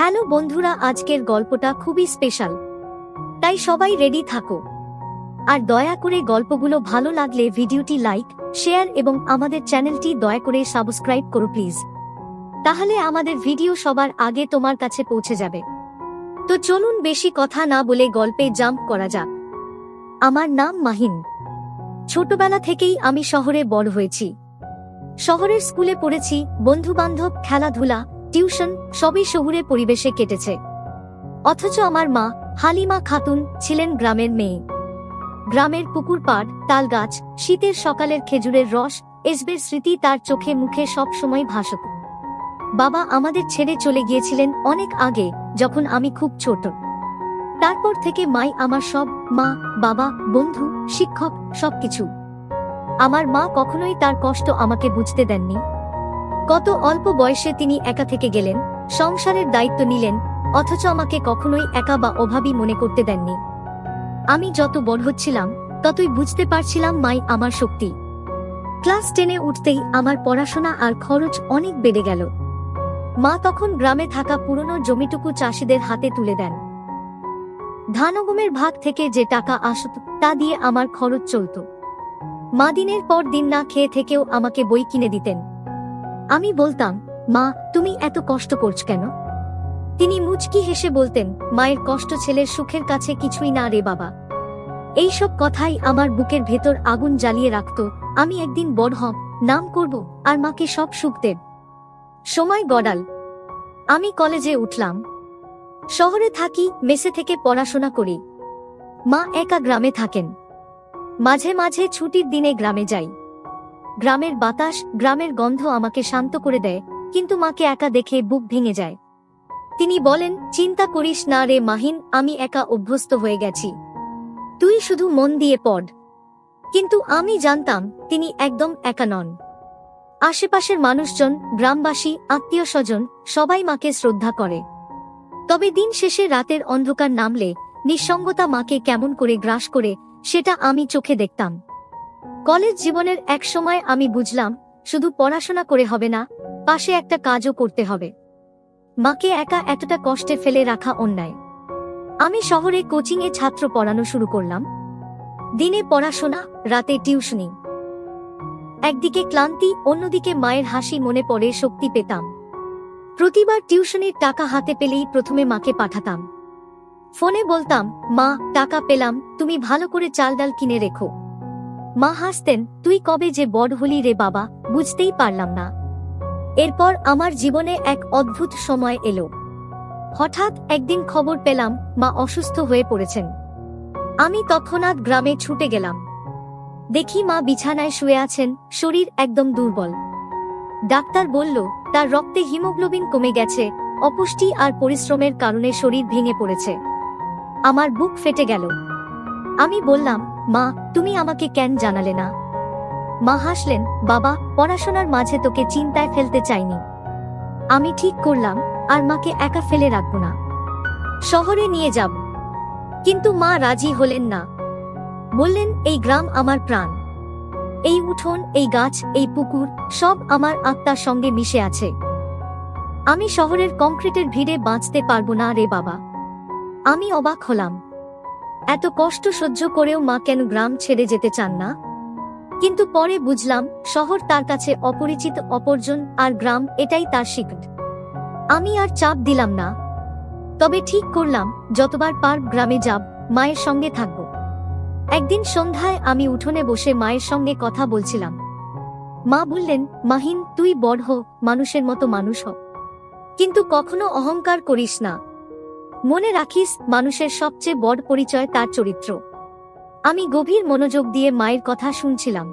Hello বন্ধুরা, আজকের গল্পটা খুবই স্পেশাল, তাই সবাই রেডি থাকো। আর দয়া করে গল্পগুলো ভালো লাগলে ভিডিওটি লাইক, শেয়ার এবং আমাদের চ্যানেলটি দয়া করে সাবস্ক্রাইব করো প্লিজ। তাহলে আমাদের ভিডিও সবার আগে তোমার কাছে পৌঁছে যাবে। তো চলুন বেশি কথা না বলে গল্পে জাম্প করা যাক। আমার নাম মাহিন। ছোটবেলা থেকেই আমি শহরে বড় হয়েছি। শহরের স্কুলে পড়েছি, বন্ধুবান্ধব, খেলাধুলা, টিউশন সবই শহুরে পরিবেশে কেটেছে। অথচ আমার মা হালিমা খাতুন ছিলেন গ্রামের মেয়ে। গ্রামের পুকুর পাড়, তালগাছ, শীতের সকালের খেজুরের রস, এসবের স্মৃতি তার চোখে মুখে সব সময় ভাসত। বাবা আমাদের ছেড়ে চলে গিয়েছিলেন অনেক আগে, যখন আমি খুব ছোট। তারপর থেকে মাই আমার সব, মা, বাবা, বন্ধু, শিক্ষক, সবকিছু। আমার মা কখনোই তার কষ্ট আমাকে বুঝতে দেননি। কত অল্প বয়সে তিনি একা থেকে গেলেন, সংসারের দায়িত্ব নিলেন, অথচ আমাকে কখনোই একা বা অভাবী মনে করতে দেননি। আমি যত বড় হচ্ছিলাম ততই বুঝতে পারছিলাম মাই আমার শক্তি। ক্লাস 10-এ উঠতেই আমার পড়াশোনা আর খরচ অনেক বেড়ে গেল। মা তখন গ্রামে থাকা পুরনো জমিটুকু চাষিদের হাতে তুলে দেন। ধান ও গমের ভাগ থেকে যে টাকা আসত তা দিয়ে আমার খরচ চলত। মা দিনের পর দিন না খেয়ে থেকেও আমাকে বই কিনে দিতেন। আমি বলতাম, মা তুমি এত কষ্ট করছ কেন? তিনি মুচকি হেসে বলতেন, মায়ের কষ্ট ছেলের সুখের কাছে কিছুই না রে বাবা। এইসব কথাই আমার বুকের ভেতর আগুন জ্বালিয়ে রাখত। আমি একদিন বড় হব, নাম করব, আর মাকে সব সুখ দেব। সময় গড়াল। আমি কলেজে উঠলাম। শহরে থাকি, মেসে থেকে পড়াশোনা করি। মা একা গ্রামে থাকেন। মাঝে মাঝে ছুটির দিনে গ্রামে যাই। গ্রামের বাতাস, গ্রামের গন্ধ আমাকে শান্ত করে দেয়, কিন্তু মাকে একা দেখে বুক ভেঙে যায়। তিনি বলেন, চিন্তা করিস না রে মাহিন, আমি একা অভ্যস্ত হয়ে গেছি, তুই শুধু মন দিয়ে পড়। কিন্তু আমি জানতাম তিনি একদম একা নন। আশেপাশের মানুষজন, গ্রামবাসী, আত্মীয় স্বজন সবাই মাকে শ্রদ্ধা করে। তবে দিন শেষে রাতের অন্ধকার নামলে নিঃসঙ্গতা মাকে কেমন করে গ্রাস করে, সেটা আমি চোখে দেখতাম। কলেজ জীবনের এক সময় আমি বুঝলাম, শুধু পড়াশোনা করে হবে না, পাশে একটা কাজও করতে হবে। মাকে একা এতটা কষ্টে ফেলে রাখা অন্যায়। আমি শহরে কোচিংয়ে ছাত্র পড়ানো শুরু করলাম। দিনে পড়াশোনা, রাতে টিউশনি। একদিকে ক্লান্তি, অন্যদিকে মায়ের হাসি মনে পড়ে শক্তি পেতাম। প্রতিবার টিউশনির টাকা হাতে পেলেই প্রথমে মাকে পাঠাতাম। ফোনে বলতাম, মা টাকা পেলাম, তুমি ভালো করে চাল ডাল কিনে রেখো। মা হাসতেন, তুই কবে যে বড় হলি রে বাবা, বুঝতেই পারলাম না। এরপর আমার জীবনে এক অদ্ভুত সময় এলো। হঠাৎ একদিন খবর পেলাম মা অসুস্থ হয়ে পড়েছেন। আমি তৎক্ষণাৎ গ্রামে ছুটে গেলাম। দেখি মা বিছানায় শুয়ে আছেন, শরীর একদম দুর্বল। ডাক্তার বলল, তার রক্তে হিমোগ্লোবিন কমে গেছে, অপুষ্টি আর পরিশ্রমের কারণে শরীর ভেঙে পড়েছে। আমার বুক ফেটে গেল। আমি বললাম, মা তুমি আমাকে কেন জানালে না? মা হাসলেন, বাবা পড়াশোনার মাঝে তোকে চিন্তায় ফেলতে চাইনি। আমি ঠিক করলাম আর মাকে একা ফেলে রাখব না, শহরে নিয়ে যাব। কিন্তু মা রাজি হলেন না। বললেন, এই গ্রাম আমার প্রাণ। এই উঠোন, এই গাছ, এই পুকুর সব আমার আত্মার সঙ্গে মিশে আছে। আমি শহরের কংক্রিটের ভিড়ে বাঁচতে পারবো না রে বাবা। আমি অবাক হলাম, এত কষ্ট সহ্য করেও মা কেন গ্রাম ছেড়ে যেতে চান না। কিন্তু পরে বুঝলাম, শহর তার কাছে অপরিচিত, অপরজন, আর গ্রাম এটাই তার শিকড়। আমি আর চাপ দিলাম না। তবে ঠিক করলাম, যতবার পারব গ্রামে যাব, মায়ের সঙ্গে থাকব। একদিন সন্ধ্যায় আমি উঠোনে বসে মায়ের সঙ্গে কথা বলছিলাম। মা বললেন, মাহিন তুই বড় হ, মানুষের মতো মানুষ হ, কিন্তু কখনো অহংকার করিস না। মনে রাখিস, মানুষের সবচেয়ে বড় পরিচয় তার চরিত্র। আমি গভীর মনোযোগ দিয়ে মায়ের কথা শুনছিলাম।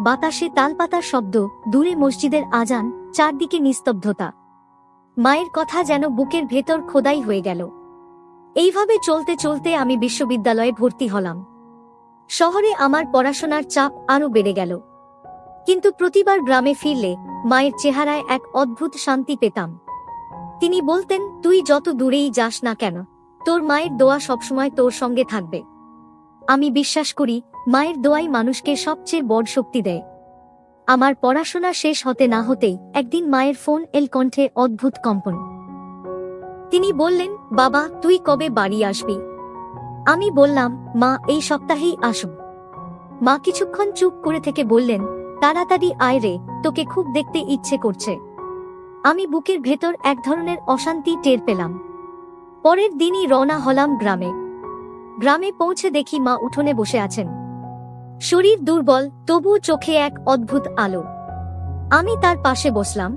বাতাসে তালপাতার শব্দ, দূরে মসজিদের আজান, চারদিকে নিস্তব্ধতা। মায়ের কথা যেন বুকের ভেতর খোদাই হয়ে গেল। এইভাবে চলতে চলতে আমি বিশ্ববিদ্যালয়ে ভর্তি হলাম। শহরে আমার পড়াশোনার চাপ আরও বেড়ে গেল। কিন্তু প্রতিবার গ্রামে ফিরলে মায়ের চেহারায় এক অদ্ভুত শান্তি পেতাম। তিনি বলতেন, তুই যত দূরেই যাস না কেন, তোর মায়ের দোয়া সবসময় তোর সঙ্গে থাকবে। আমি বিশ্বাস করি, মায়ের দোয়াই মানুষকে সবচেয়ে বড় শক্তি দেয়। আমার পড়াশোনা শেষ হতে না হতেই একদিন মায়ের ফোন এল, কণ্ঠে অদ্ভুত কম্পন। তিনি বললেন, বাবা তুই কবে বাড়ি আসবি? আমি বললাম, মা এই সপ্তাহেই আসব। মা কিছুক্ষণ চুপ করে থেকে বললেন, তাড়াতাড়ি আয় রে, তোকে খুব দেখতে ইচ্ছে করছে। আমি বুকের ভেতর এক ধরনের অশান্তি টের পেলাম। পরের দিনই রওনা হলাম গ্রামে। গ্রামে পৌঁছে দেখি মা উঠোনে বসে আছেন। শরীর দুর্বল, তবুও চোখে এক অদ্ভুত আলো। আমি তার পাশে বসলাম।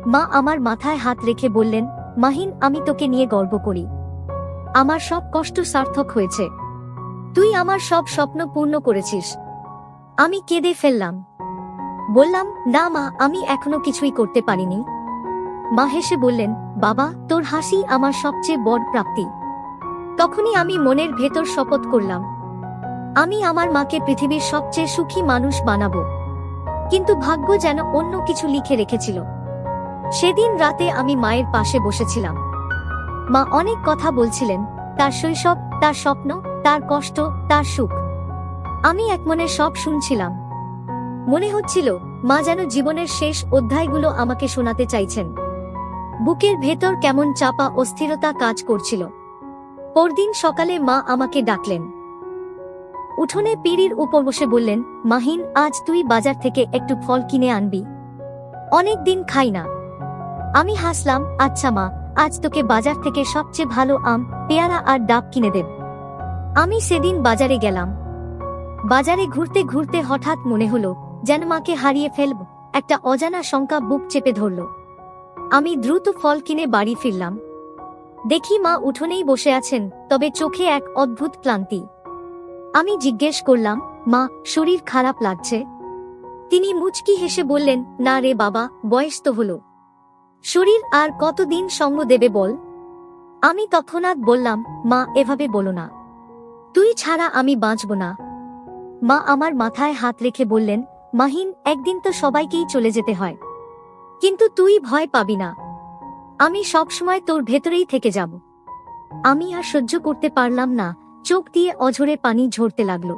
মা আমার মাথায় হাত রেখে বললেন, মাহিন, আমি তোকে নিয়ে গর্ব করি। আমার সব কষ্ট সার্থক হয়েছে। তুই আমার সব স্বপ্ন পূর্ণ করেছিস। আমি কেঁদে ফেললাম। বললাম, না মা, আমি এখনো কিছুই করতে পারিনি। মা হেসে বললেন, বাবা তোর হাসি আমার সবচেয়ে বড় প্রাপ্তি। তখনই আমি মনের ভেতর শপথ করলাম, আমি আমার মাকে পৃথিবীর সবচেয়ে সুখী মানুষ বানাবো। কিন্তু ভাগ্য যেন অন্য কিছু লিখে রেখেছিল। সেদিন রাতে আমি মায়ের পাশে বসেছিলাম। মা অনেক কথা বলছিলেন, তার শৈশব, তার স্বপ্ন, তার কষ্ট, তার সুখ। আমি একমনে সব শুনছিলাম। মনে হচ্ছিল মা যেন জীবনের শেষ অধ্যায়গুলো আমাকে শোনাতে চাইছেন। বুকের ভেতর কেমন চাপা অস্থিরতা কাজ করছিল। পরদিন সকালে মা আমাকে ডাকলেন। উঠোনে পিঁড়ির উপর বসে বললেন, মাহিন, আজ তুই বাজার থেকে একটু ফল কিনে আনবি। অনেক দিন খাই না। আমি হাসলাম, আচ্ছা মা, আজ তোকে বাজার থেকে সবচেয়ে ভালো আম, পেয়ারা আর ডাব কিনে দেব। আমি সেদিন বাজারে গেলাম। বাজারে ঘুরতে ঘুরতে হঠাৎ মনে হলো যেন মাকে হারিয়ে ফেলব। একটা অজানা শঙ্কা বুক চেপে ধরল। আমি দ্রুত ফল কিনে বাড়ি ফিরলাম। দেখি মা উঠোনেই বসে আছেন, তবে চোখে এক অদ্ভুত ক্লান্তি। আমি জিজ্ঞেস করলাম, মা, শরীর খারাপ লাগছে? তিনি মুচকি হেসে বললেন, না রে বাবা, বয়স তো হলো। শরীর আর কতদিন সঙ্গ দেবে বল? আমি তৎক্ষণাৎ বললাম, মা, এভাবে বলো না। তুই ছাড়া আমি বাঁচব না। মা আমার মাথায় হাত রেখে বললেন, মাহিন, একদিন তো সবাইকেই চলে যেতে হয়, কিন্তু তুই ভয় পাবি না। আমি সবসময় তোর ভেতরেই থেকে যাব। আমি আর সহ্য করতে পারলাম না, চোখ দিয়ে অঝরে পানি ঝরতে লাগলো।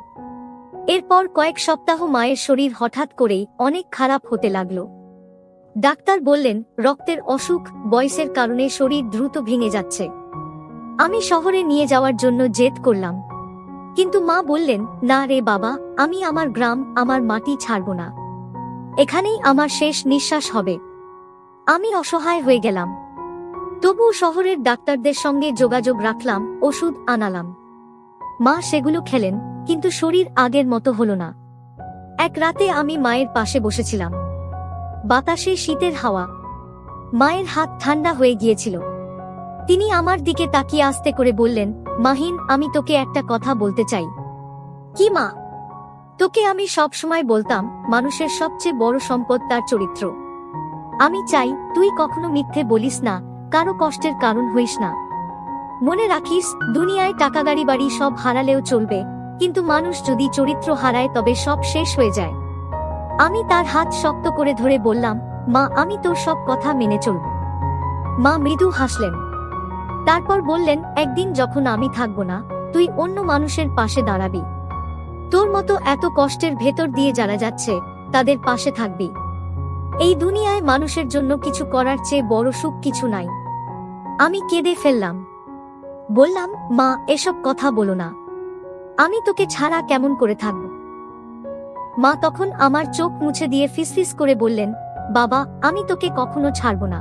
এরপর কয়েক সপ্তাহ মায়ের শরীর হঠাৎ করেই অনেক খারাপ হতে লাগলো। ডাক্তার বললেন, রক্তের অসুখ, বয়সের কারণে শরীর দ্রুত ভেঙে যাচ্ছে। আমি শহরে নিয়ে যাওয়ার জন্য জেদ করলাম, কিন্তু মা বললেন, না রে বাবা, আমি আমার গ্রাম, আমার মাটি ছাড়ব না। এখানেই আমার শেষ নিঃশ্বাস হবে। আমি অসহায় হয়ে গেলাম। তবু শহরের ডাক্তারদের সঙ্গে যোগাযোগ রাখলাম, ওষুধ আনালাম। মা সেগুলো খেলেন, কিন্তু শরীর আগের মতো হলো না। এক রাতে আমি মায়ের পাশে বসেছিলাম। বাতাসে শীতের হাওয়া। মায়ের হাত ঠান্ডা হয়ে গিয়েছিল। তিনি আমার দিকে তাকিয়ে আস্তে করে বললেন, মাহিন, আমি তোকে একটা কথা বলতে চাই। কি মা? তোকে আমি সব সময় বলতাম, মানুষের সবচেয়ে বড় সম্পদ তার চরিত্র। আমি চাই তুই কখনো মিথ্যে বলিস না, কারো কষ্টের কারণ হইস না। মনে রাখিস, দুনিয়ায় টাকা, গাড়ি, বাড়ি সব হারালেও চলবে, কিন্তু মানুষ যদি চরিত্র হারায় তবে সব শেষ হয়ে যায়। আমি তার হাত শক্ত করে ধরে বললাম, মা, আমি তোর সব কথা মেনে চলব। মা মৃদু হাসলেন। তারপর বললেন, একদিন যখন আমি থাকব না, তুই অন্য মানুষের পাশে দাঁড়াবি। তোর মতো এত কষ্টের ভেতর দিয়ে যারা যাচ্ছে, তাদের পাশে থাকবি। এই দুনিয়ায় মানুষের জন্য কিছু করার চেয়ে বড় সুখ কিছু নাই। আমি কেঁদে ফেললাম। বললাম, মা, এসব কথা বলো না। আমি তোকে ছাড়া কেমন করে থাকব? মা তখন আমার চোখ মুছে দিয়ে ফিসফিস করে বললেন, বাবা, আমি তোকে কখনো ছাড়ব না।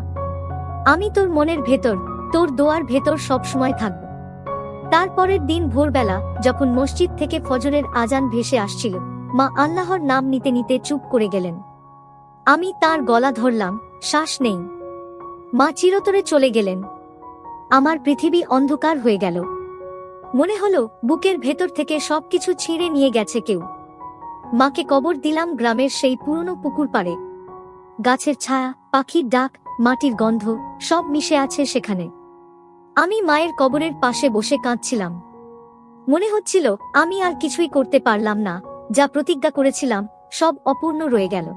আমি তোর মনের ভেতর, তোর দোয়ার ভেতর সবসময় থাকব। তারপরের দিন ভোরবেলা যখন মসজিদ থেকে ফজরের আজান ভেসে আসছিল, মা আল্লাহর নাম নিতে নিতে চুপ করে গেলেন। আমি তার গলা ধরলাম, শ্বাস নেই। মা চিরতরে চলে গেলেন। আমার পৃথিবী অন্ধকার হয়ে গেল। মনে হলো বুকের ভেতর থেকে সবকিছু ছিঁড়ে নিয়ে গেছে কেউ। মাকে কবর দিলাম গ্রামের সেই পুরনো পুকুর পাড়ে। গাছের ছায়া, পাখির ডাক, মাটির গন্ধ, সব মিশে আছে সেখানে। আমি মায়ের কবরের পাশে বসে কাঁদছিলাম। মনে হচ্ছিল আমি আর কিছুই করতে পারলাম না, যা প্রতিজ্ঞা করেছিলাম সব অপূর্ণ রয়ে গেল।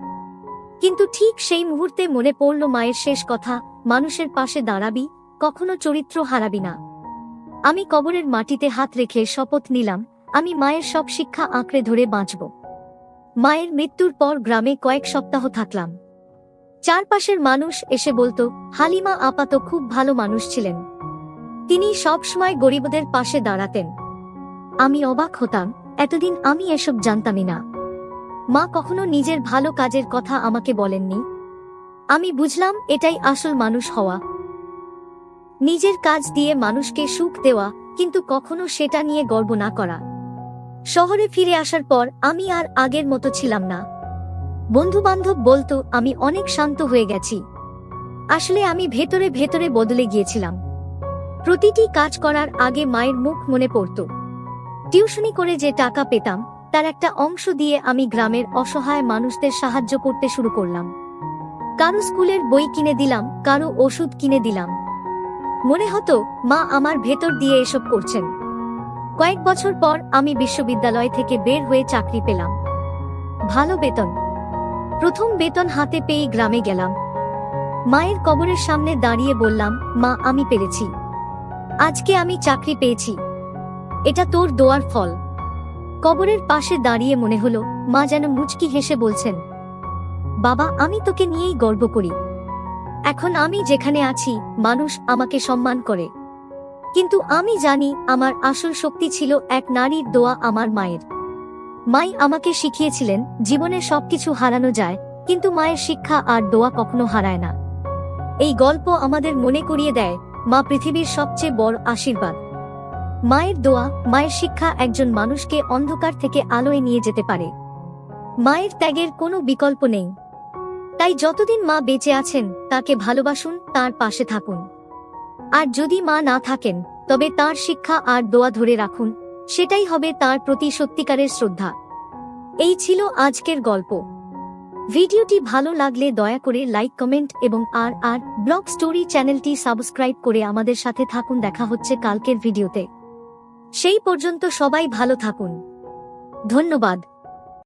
কিন্তু ঠিক সেই মুহূর্তে মনে পড়ল মায়ের শেষ কথা, মানুষের পাশে দাঁড়াবি, কখনো চরিত্র হারাবি না। আমি কবরের মাটিতে হাত রেখে শপথ নিলাম, আমি মায়ের সব শিক্ষা আঁকড়ে ধরে বাঁচব। মায়ের মৃত্যুর পর গ্রামে কয়েক সপ্তাহ থাকলাম। চারপাশের মানুষ এসে বলতো, হালিমা আপা তো খুব ভালো মানুষ ছিলেন। তিনি সবসময় গরিবদের পাশে দাঁড়াতেন। আমি অবাক হতাম, এতদিন আমি এসব জানতামই না। মা কখনো নিজের ভালো কাজের কথা আমাকে বলেননি। আমি বুঝলাম এটাই আসল মানুষ হওয়া, নিজের কাজ দিয়ে মানুষকে সুখ দেওয়া, কিন্তু কখনো সেটা নিয়ে গর্ব না করা। শহরে ফিরে আসার পর আমি আর আগের মতো ছিলাম না। বন্ধুবান্ধব বলতো আমি অনেক শান্ত হয়ে গেছি। আসলে আমি ভেতরে ভেতরে বদলে গিয়েছিলাম। প্রতিটি কাজ করার আগে মায়ের মুখ মনে পড়ত। টিউশনি করে যে টাকা পেতাম তার একটা অংশ দিয়ে আমি গ্রামের অসহায় মানুষদের সাহায্য করতে শুরু করলাম। কারো স্কুলের বই কিনে দিলাম, কারো ওষুধ কিনে দিলাম। মনে হতো মা আমার ভেতর দিয়ে এসব করছেন। কয়েক বছর পর আমি বিশ্ববিদ্যালয় থেকে বের হয়ে চাকরি পেলাম, ভালো বেতন। প্রথম বেতন হাতে পেয়ে গ্রামে গেলাম। মায়ের কবরের সামনে দাঁড়িয়ে বললাম, মা আমি পেরেছি, আজকে আমি চাকরি পেয়েছি, এটা তোর দোয়ার ফল। কবরের পাশে দাঁড়িয়ে মনে হলো মা যেন মুচকি হেসে বলছেন, বাবা আমি তোকে নিয়েই গর্ব করি। এখন আমি যেখানে আছি মানুষ আমাকে সম্মান করে, কিন্তু আমি জানি আমার আসল শক্তি ছিল এক নারীর দোয়া, আমার মায়ের। মাই আমাকে শিখিয়েছিলেন জীবনে সবকিছু হারানো যায়, কিন্তু মায়ের শিক্ষা আর দোয়া কখনো হারায় না। এই গল্প আমাদের মনে করিয়ে দেয় মা পৃথিবীর সবচেয়ে বড় আশীর্বাদ। মায়ের দোয়া, মায়ের শিক্ষা একজন মানুষকে অন্ধকার থেকে আলোয় নিয়ে যেতে পারে। মায়ের ত্যাগের কোনো বিকল্প নেই। তাই যতদিন মা বেঁচে আছেন তাকে ভালোবাসুন, তার পাশে থাকুন। আর যদি মা না থাকেন তবে তার শিক্ষা আর দোয়া ধরে রাখুন, সেটাই হবে তার প্রতি সত্যিকারের শ্রদ্ধা। এই ছিল আজকের গল্প। ভিডিওটি ভালো লাগলে দয়া করে লাইক, কমেন্ট এবং আর ব্লগ স্টোরি চ্যানেলটি সাবস্ক্রাইব করে আমাদের সাথে থাকুন। দেখা হচ্ছে কালকের ভিডিওতে। সেই পর্যন্ত সবাই ভালো থাকুন। ধন্যবাদ।